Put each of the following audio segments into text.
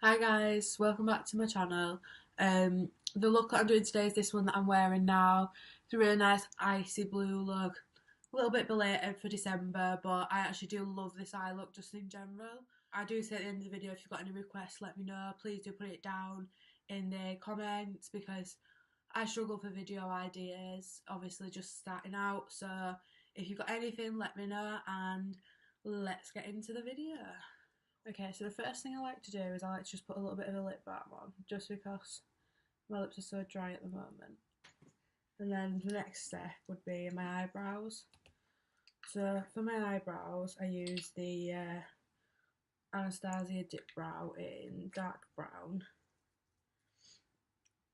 Hi guys, welcome back to my channel. The look that I'm doing today is this one that I'm wearing now. It's a really nice icy blue look. A little bit belated for December, but I actually do love this eye look just in general. I do say at the end of the video, if you've got any requests, let me know. Please do put it down in the comments because I struggle for video ideas, obviously just starting out. So if you've got anything, let me know and let's get into the video. Okay, so the first thing I like to do is I like to just put a little bit of a lip balm on, just because my lips are so dry at the moment. And then the next step would be my eyebrows. So for my eyebrows, I use the Anastasia Dip Brow in dark brown.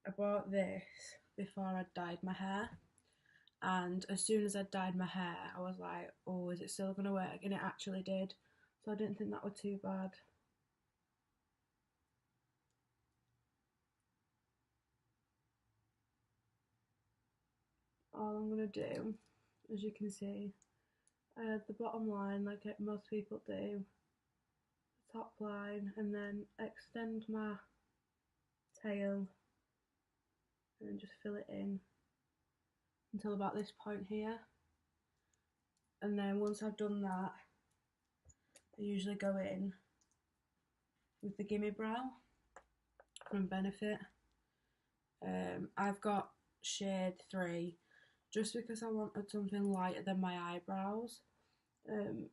I bought this before I dyed my hair, and as soon as I dyed my hair, I was like, oh, is it still going to work? And it actually did, so I didn't think that was too bad. All I'm going to do, as you can see, the bottom line like most people do, top line, and then extend my tail and just fill it in until about this point here. And then once I've done that, I usually go in with the Gimme Brow from Benefit. I've got shade 3 just because I wanted something lighter than my eyebrows. And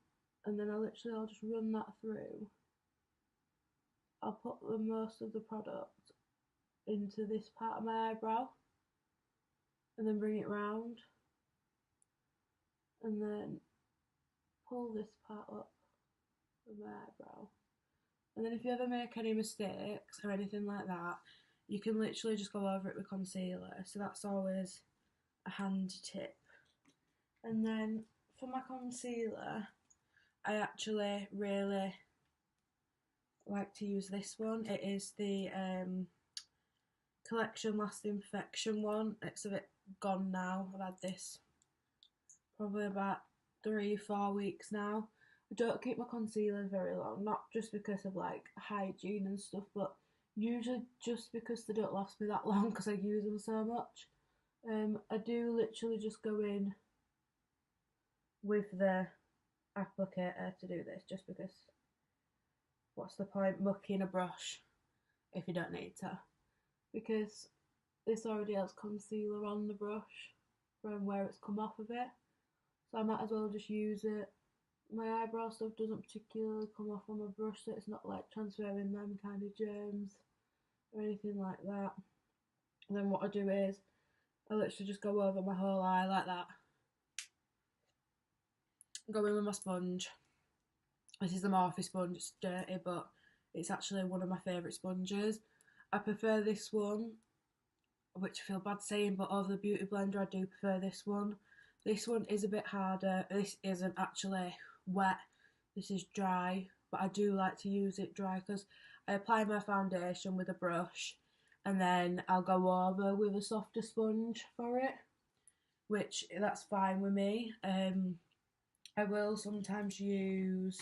then I'll just run that through. I'll put the most of the product into this part of my eyebrow and then bring it round and then pull this part up with my eyebrow. And then if you ever make any mistakes or anything like that, you can literally just go over it with concealer, so that's always a handy tip. And then for my concealer, I actually really like to use this one. It is the Collection Lasting Perfection one. It's a bit gone now. I've had this probably about 3-4 weeks now. I don't keep my concealers very long, not just because of like hygiene and stuff, but usually just because they don't last me that long because I use them so much. I do literally just go in with the applicator to do this, just because what's the point mucking a brush if you don't need to? Because this already has concealer on the brush from where it's come off of it, so I might as well just use it. My eyebrow stuff doesn't particularly come off on my brush, so it's not like transferring them kind of germs or anything like that. And then what I do is I literally just go over my whole eye like that. Go in with my sponge. This is the Morphe sponge. It's dirty, but it's actually one of my favourite sponges. I prefer this one, which I feel bad saying, but over the Beauty Blender I do prefer this one. This one is a bit harder. This isn't actually wet, this is dry, but I do like to use it dry because I apply my foundation with a brush and then I'll go over with a softer sponge for it, which that's fine with me. I will sometimes use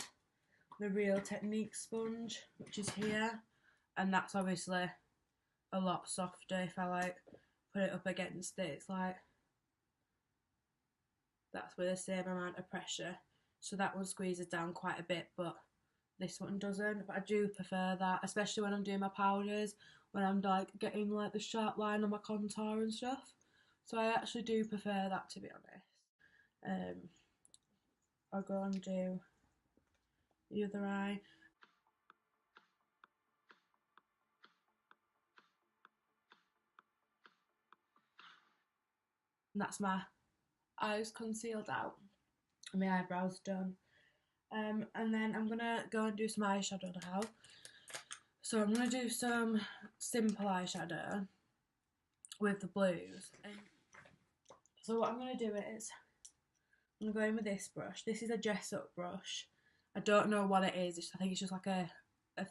the Real Technique sponge, which is here, and that's obviously a lot softer. If I like put it up against it, it's like that's with the same amount of pressure, so that one squeezes down quite a bit, but this one doesn't. But I do prefer that, especially when I'm doing my powders, when I'm like getting like the sharp line on my contour and stuff. So I actually do prefer that, to be honest. I'll go and do the other eye. And that's my eyes concealed out and my eyebrows done. And then I'm gonna go and do some eyeshadow now. So I'm gonna do some simple eyeshadow with the blues. And so what I'm gonna do is I'm gonna go in with this brush. This is a dress up brush. I don't know what it is. I think it's just like a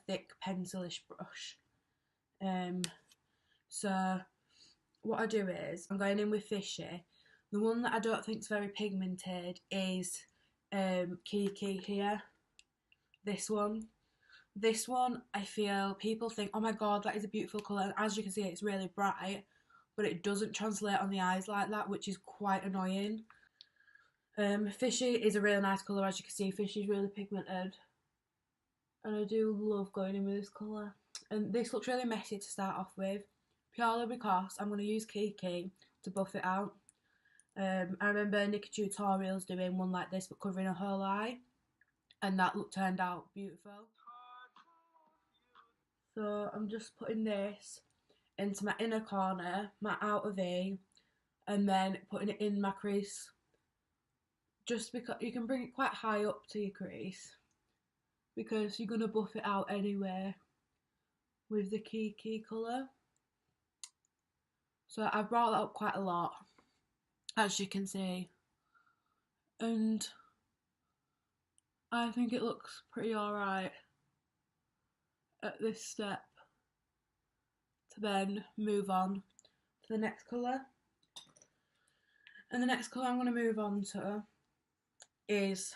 thick pencilish brush. So what I do is I'm going in with Fishy. The one that I don't think is very pigmented is Kiki here. This one. This one, I feel people think, oh my god, that is a beautiful colour, and as you can see, it's really bright, but it doesn't translate on the eyes like that, which is quite annoying. Fishy is a really nice colour, as you can see. Fishy is really pigmented, and I do love going in with this colour. And this looks really messy to start off with, purely because I'm going to use Kiki to buff it out. I remember Nikki Tutorials doing one like this, but covering a whole eye, and that look turned out beautiful. So I'm just putting this into my inner corner, my outer V, and then putting it in my crease. Just because you can bring it quite high up to your crease, because you're going to buff it out anyway with the Kiki colour. So I've brought that up quite a lot, as you can see, and I think it looks pretty alright at this step, to then move on to the next colour. And the next colour I'm going to move on to is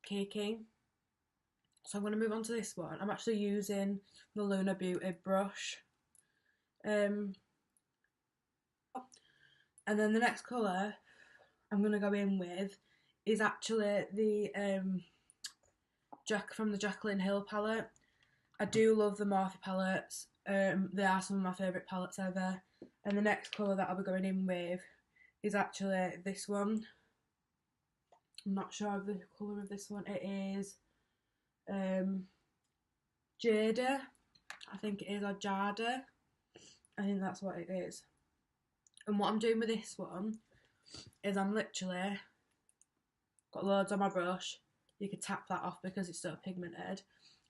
Kiki. So I'm going to move on to this one. I'm actually using the Luna Beauty brush. And then the next colour I'm going to go in with is actually the from the Jaclyn Hill palette. I do love the Morphe palettes. They are some of my favourite palettes ever. And the next colour that I'll be going in with is actually this one. I'm not sure of the colour of this one. It is Jada, I think it is, or Jada. I think that's what it is. And what I'm doing with this one is I'm literally got loads on my brush. You could tap that off because it's so pigmented.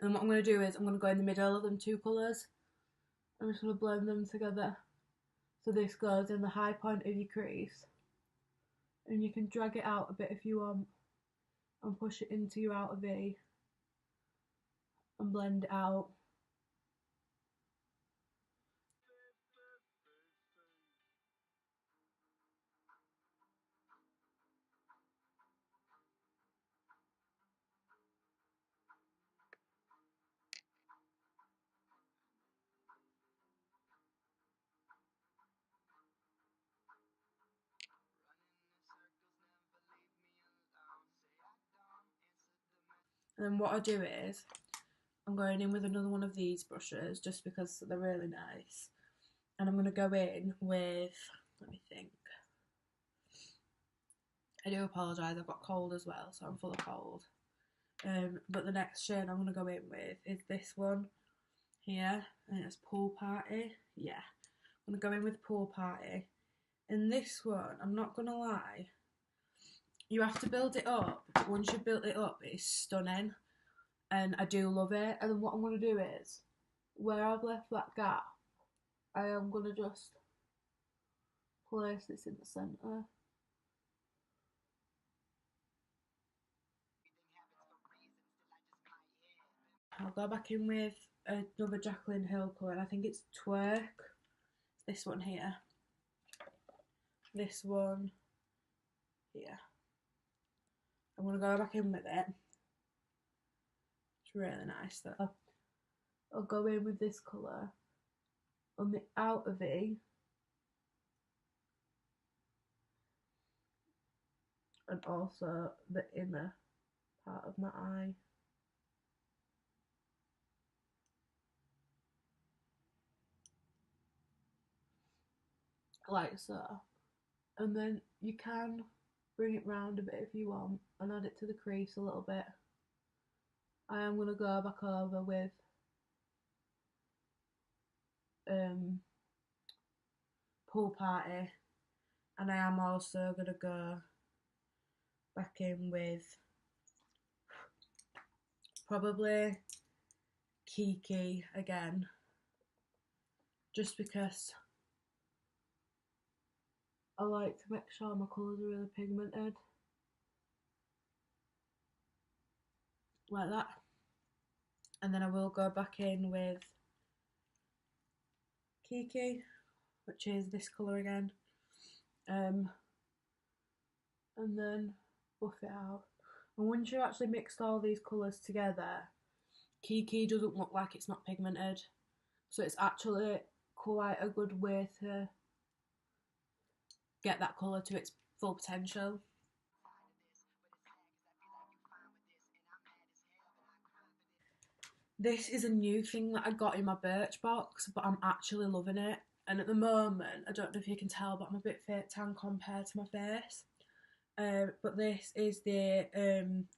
And what I'm going to do is I'm going to go in the middle of them two colours. I'm just going to blend them together. So this goes in the high point of your crease. And you can drag it out a bit if you want. And push it into your outer V. And blend it out. And then what I do is I'm going in with another one of these brushes just because they're really nice. And I'm going to go in with, let me think. I do apologise, I've got cold as well, so I'm full of cold. But the next shade I'm going to go in with is this one here, and it's Pool Party. Yeah, I'm going to go in with Pool Party. And this one, I'm not going to lie, you have to build it up, but once you've built it up, it's stunning. And I do love it. And then what I'm going to do is, where I've left that gap, I am going to just place this in the centre. I'll go back in with another Jaclyn Hill colour, and I think it's Twerk. This one here. This one here. I'm going to go back in with it. It's really nice though. I'll go in with this colour on the outer V. And also the inner part of my eye. Like so. And then you can bring it round a bit if you want and add it to the crease a little bit. I am going to go back over with Pool Party, and I am also going to go back in with probably Kiki again, just because I like to make sure my colours are really pigmented, like that. And then I will go back in with Kiki, which is this colour again, and then buff it out. And once you've actually mixed all these colours together, Kiki doesn't look like it's not pigmented, so it's actually quite a good way to get that colour to its full potential. This is a new thing that I got in my Birchbox, but I'm actually loving it. And at the moment, I don't know if you can tell, but I'm a bit fake tan compared to my face. But this is the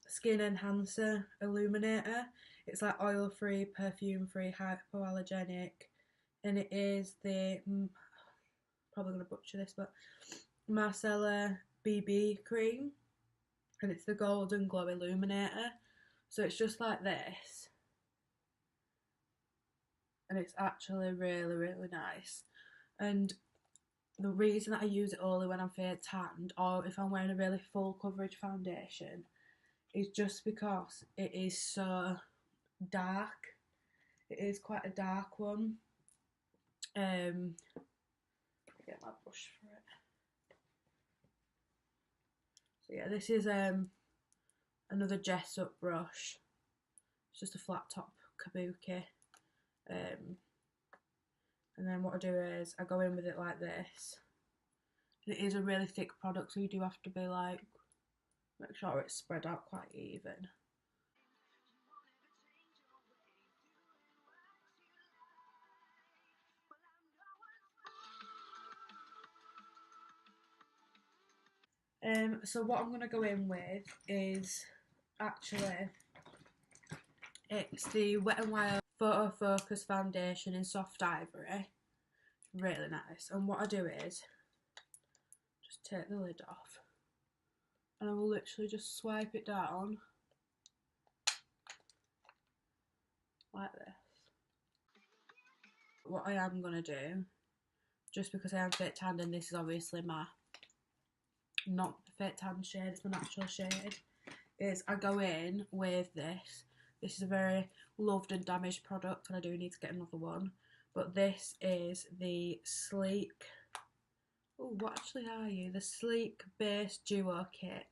Skin Enhancer Illuminator. It's like oil-free, perfume-free, hypoallergenic. And it is the, probably going to butcher this, but Marcella BB cream. And it's the Golden Glow Illuminator. So it's just like this. And it's actually really, really nice. And the reason that I use it only when I'm fake tanned or if I'm wearing a really full coverage foundation is just because it is so dark. It is quite a dark one. Get my brush for it. So yeah, this is another Jessup brush. It's just a flat top kabuki. And then what I do is I go in with it like this. And it is a really thick product, so you do have to be like, make sure it's spread out quite even. So what I'm going to go in with is actually, it's the Wet n Wild Photo Focus Foundation in Soft Ivory. Really nice. And what I do is just take the lid off and I will literally just swipe it down like this. What I am going to do, just because I am fake tanned and this is obviously my not fake tan shade, it's my natural shade, is I go in with this. This is a very loved and damaged product and I do need to get another one. But this is the Sleek, oh what actually are you? The Sleek Base Duo Kit.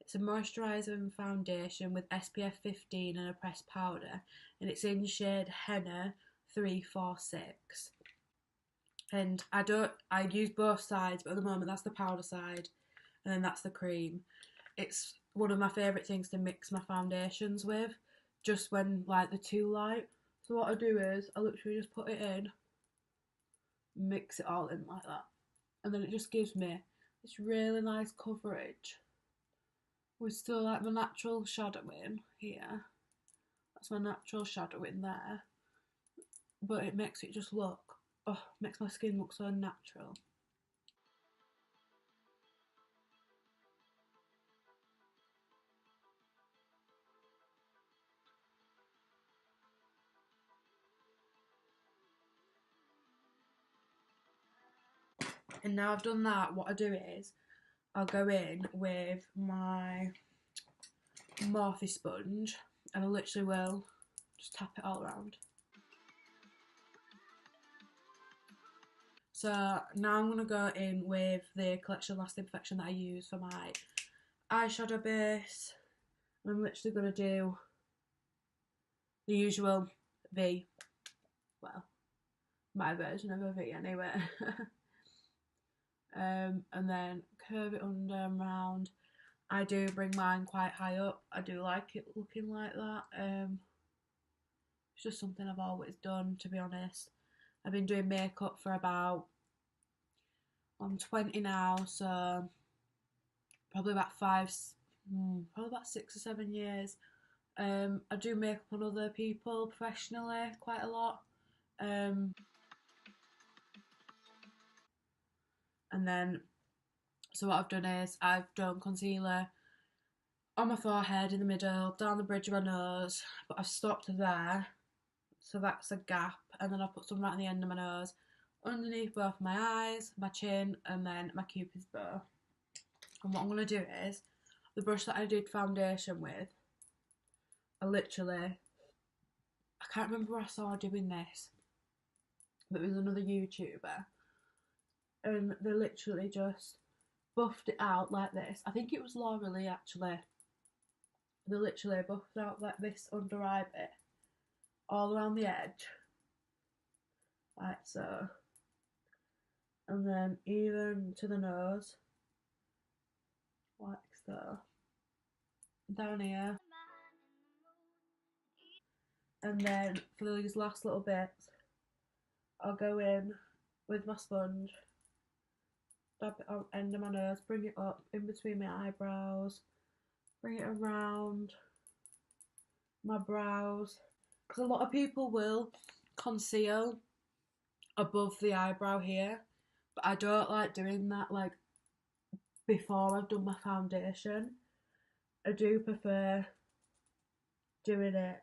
It's a moisturiser and foundation with SPF 15 and a pressed powder. And it's in shade Henna 346. And I use both sides, but at the moment that's the powder side and then that's the cream. It's one of my favourite things to mix my foundations with, just when like they're too light. So what I do is I literally just put it in, mix it all in like that, and then it just gives me this really nice coverage with still like my natural shadowing here. That's my natural shadowing there, but it makes it just look, oh, makes my skin look so natural. And now I've done that, what I do is I'll go in with my Morphe sponge and I literally will just tap it all around. So now I'm going to go in with the Collection Lasting Perfection that I use for my eyeshadow base. And I'm literally going to do the usual V. Well, my version of a V anyway. And then curve it under and round. I do bring mine quite high up. I do like it looking like that. It's just something I've always done, to be honest. I've been doing makeup for about, I'm 20 now, so probably about probably about 6 or 7 years. I do makeup on other people professionally quite a lot. And then, so what I've done is I've done concealer on my forehead, in the middle, down the bridge of my nose, but I've stopped there, so that's a gap, and then I put some right on the end of my nose, underneath both my eyes, my chin, and then my cupid's bow. And what I'm going to do is, the brush that I did foundation with, I can't remember where I saw doing this, but it was another YouTuber, and they literally just buffed it out like this. I think it was Laura Lee actually. They literally buffed out like this under eye bit all around the edge, like so, and then even to the nose, like so, down here, and then for these last little bits, I'll go in with my sponge, dab it on the end of my nose, bring it up in between my eyebrows, bring it around my brows, because a lot of people will conceal above the eyebrow here, but I don't like doing that like before I've done my foundation. I do prefer doing it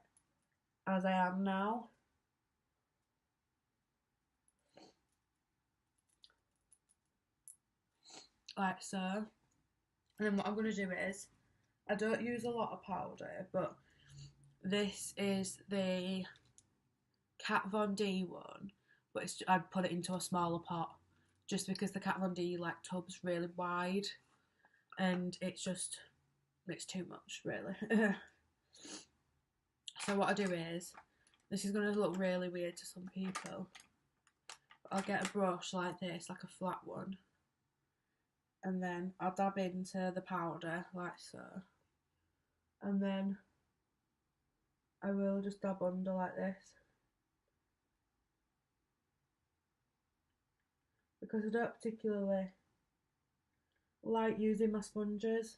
as I am now. Like so. And then what I'm going to do is, I don't use a lot of powder, but this is the Kat Von D one, but I'd put it into a smaller pot just because the Kat Von D like tub's really wide and it's too much really. So what I do is, this is going to look really weird to some people, but I'll get a brush like this, like a flat one, and then I'll dab into the powder like so, and then I will just dab under like this, because I don't particularly like using my sponges.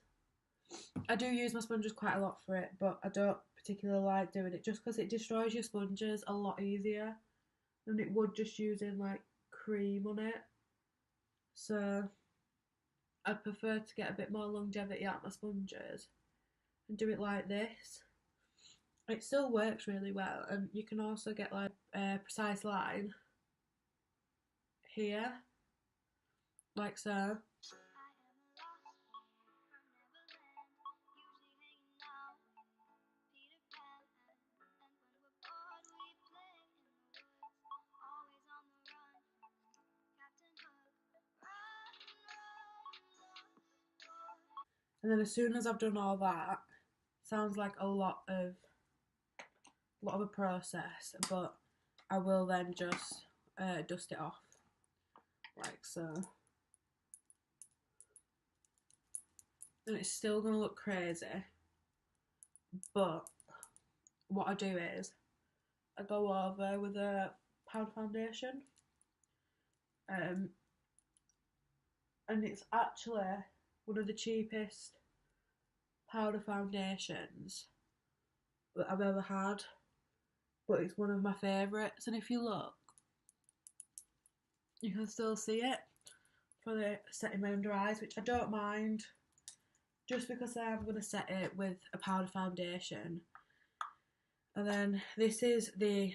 I do use my sponges quite a lot for it, but I don't particularly like doing it just because it destroys your sponges a lot easier than it would just using like cream on it. So I'd prefer to get a bit more longevity out of my sponges and do it like this. It still works really well, and you can also get like a precise line here, like so. And then as soon as I've done all that, sounds like a lot of a process, but I will then just dust it off, like so. And it's still going to look crazy, but what I do is I go over with a powder foundation, and it's actually one of the cheapest powder foundations that I've ever had, but it's one of my favourites. And if you look, you can still see it for the setting my under eyes, which I don't mind, just because I'm going to set it with a powder foundation. And then this is the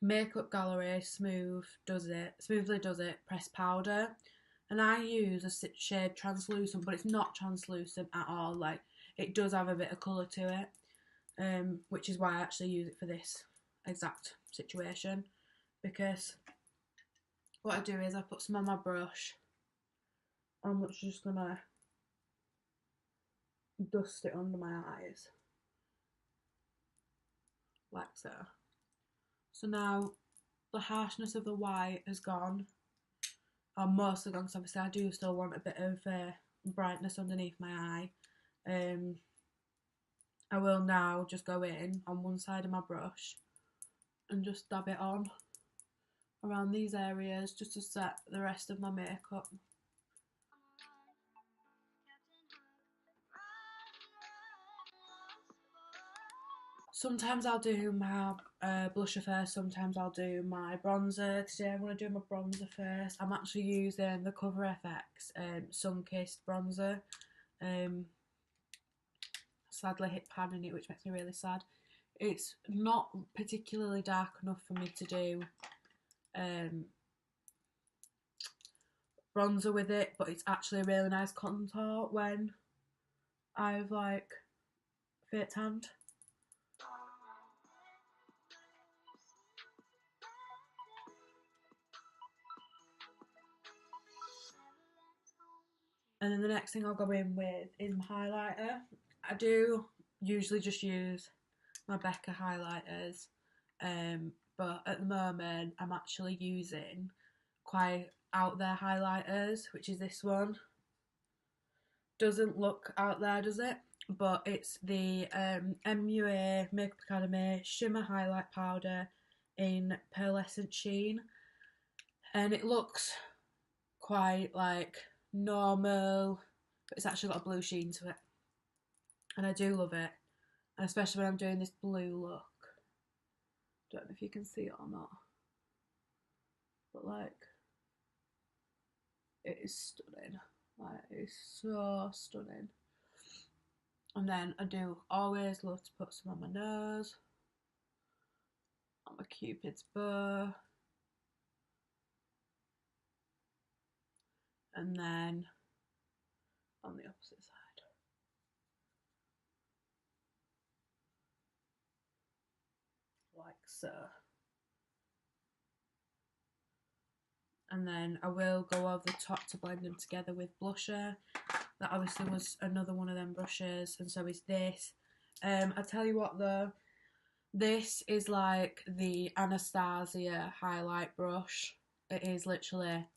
Makeup Gallery Smoothly Does It Pressed Powder, and I use a shade Translucent, but it's not translucent at all. Like, it does have a bit of colour to it, which is why I actually use it for this exact situation, because what I do is I put some on my brush. I'm just gonna dust it under my eyes, like so. So now the harshness of the white has gone, or mostly gone, because obviously I do still want a bit of brightness underneath my eye. I will now just go in on one side of my brush and just dab it on around these areas just to set the rest of my makeup. Sometimes I'll do my blusher first, sometimes I'll do my bronzer. Today I'm going to do my bronzer first. I'm actually using the Cover FX Sun-Kissed bronzer. Sadly hit pan in it, which makes me really sad. It's not particularly dark enough for me to do bronzer with it, but it's actually a really nice contour when I've like fake tanned. And then the next thing I'll go in with is my highlighter. I do usually just use my Becca highlighters, but at the moment I'm actually using quite out there highlighters, which is this one. Doesn't look out there, does it? But it's the MUA Makeup Academy Shimmer Highlight Powder in Pearlescent Sheen, and it looks quite like normal, but it's actually got a blue sheen to it, and I do love it, and especially when I'm doing this blue look. Don't know if you can see it or not, but like, it is stunning. Like, it's so stunning. And then I do always love to put some on my nose, on my Cupid's bow, and then on the opposite side. Like so. And then I will go over the top to blend them together with blusher. That obviously was another one of them brushes, and so is this. I tell you what though, this is like the Anastasia highlight brush. It is literally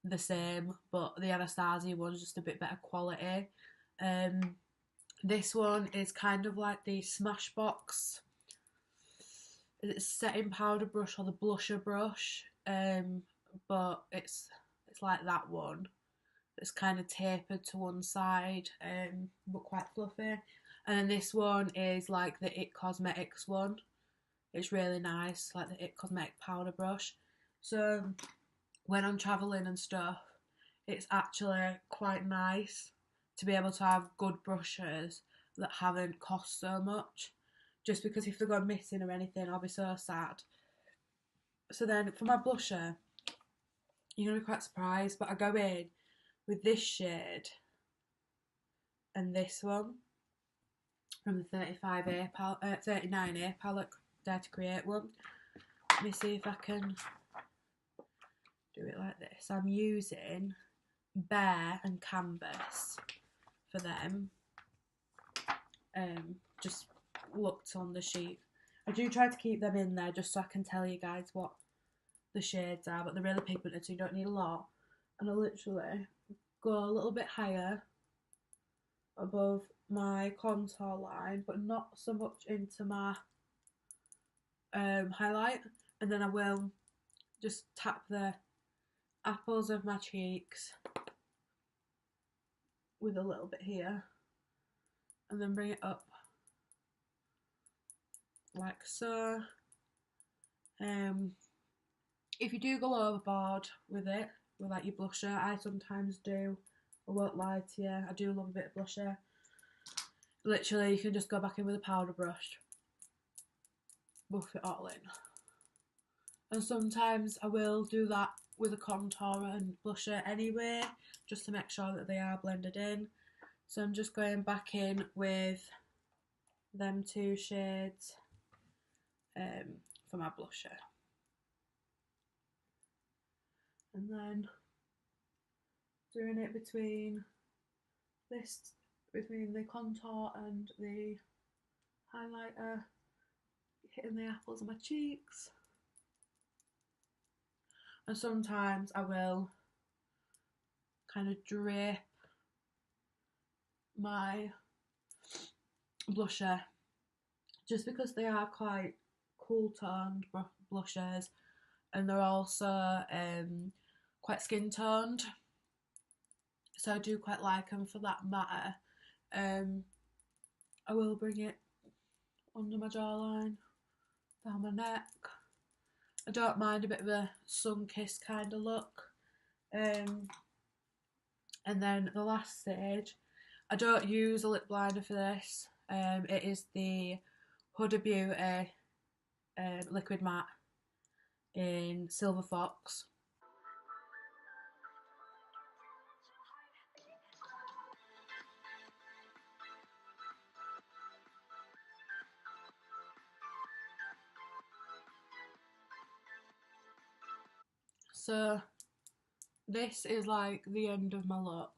the same, but the Anastasia one's just a bit better quality. This one is kind of like the Smashbox, is it setting powder brush or the blusher brush? But it's like that one. It's kind of tapered to one side, but quite fluffy. And then this one is like the It Cosmetics one. It's really nice, like the It Cosmetic powder brush. So when I'm travelling and stuff, it's actually quite nice to be able to have good brushes that haven't cost so much. Just because if they go missing or anything, I'll be so sad. So then for my blusher, you're going to be quite surprised, but I go in with this shade and this one from the 39A palette, Dare to Create one. Let me see if I can do it like this. I'm using Bare and Canvas for them. Just looked on the sheet. I do try to keep them in there just so I can tell you guys what the shades are, but they're really pigmented, so you don't need a lot. And I literally go a little bit higher above my contour line, but not so much into my highlight. And then I will just tap the apples of my cheeks with a little bit here, and then bring it up like so. If you do go overboard with it, with like your blusher, I sometimes do. I won't lie to you, I do love a bit of blusher. Literally, you can just go back in with a powder brush, buff it all in. And sometimes I will do that with a contour and blusher anyway, just to make sure that they are blended in. So I'm just going back in with them two shades for my blusher. And then doing it between the contour and the highlighter, hitting the apples of my cheeks. And sometimes I will kind of drape my blusher, just because they are quite cool toned blushers, and they're also quite skin toned, so I do quite like them for that matter. I will bring it under my jawline, down my neck. I don't mind a bit of a sun-kissed kind of look. And then the last stage, I don't use a lip liner for this. It is the Huda Beauty Liquid Matte in Silver Fox. So this is like the end of my look.